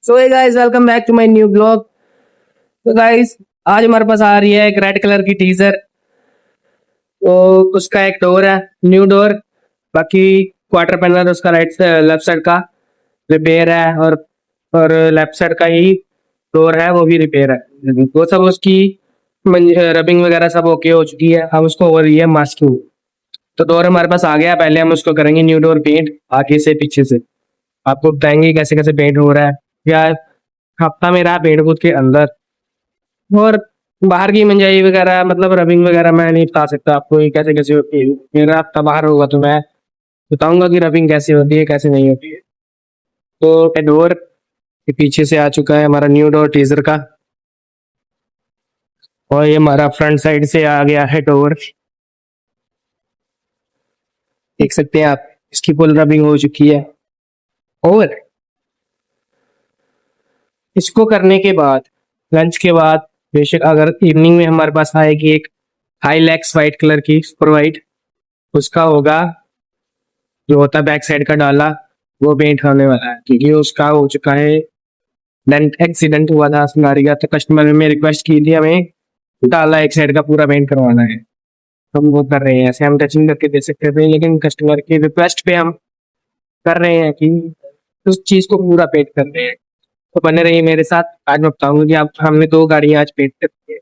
So hey guys, welcome back to my new blog. तो guys, आज हमारे पास आ रही है एक रेड कलर की टीजर। तो उसका एक डोर है, न्यू डोर। बाकी क्वार्टर पैनल उसका राइट से लेफ्ट साइड का रिपेयर है, और लेफ्ट साइड का ही डोर है वो भी रिपेयर है। वो सब उसकी रबिंग वगैरह सब ओके हो चुकी है। अब उसको हो रही है मास्किंग। तो डोर हमारे पास आ गया। पहले हम उसको करेंगे न्यू डोर पेंट, आगे से पीछे से। आपको बताएंगे कैसे कैसे पेंट हो रहा है। या हफ्ता में रहा पेंट बूथ के अंदर, और बाहर की मंजाई वगैरह मतलब रबिंग वगैरह मैं नहीं बता सकता आपको ये कैसे कैसे होती है। मेरा हफ्ता बाहर होगा तो मैं बताऊंगा कि रबिंग कैसे होती है कैसे नहीं होती है। तो डोर के पीछे से आ चुका है हमारा न्यू डोर टीजर का, और ये हमारा फ्रंट साइड से आ गया है डोर। देख सकते हैं आप, इसकी फुल रबिंग हो चुकी है। और इसको करने के बाद, लंच के बाद, बेशक अगर इवनिंग में हमारे पास आएगी एक हाईलैक्स वाइट कलर की सुपर वाइट, उसका होगा जो होता है बैक साइड का डाला, वो पेंट होने वाला है क्योंकि उसका हो चुका है डेंट। एक्सीडेंट हुआ था गाड़ी का, तो कस्टमर में रिक्वेस्ट की थी हमें डाला एक साइड का पूरा पेंट करवाना है। हम वो कर रहे हैं, ऐसे हम टचिंग करके दे सकते थे लेकिन कस्टमर की रिक्वेस्ट पे हम कर रहे हैं कि उस चीज को पूरा पेंट कर रहे हैं। तो बने रहिए मेरे साथ। आज मैं बताऊंगा कि आप हमने 2 गाड़ियां आज पेंट करती है।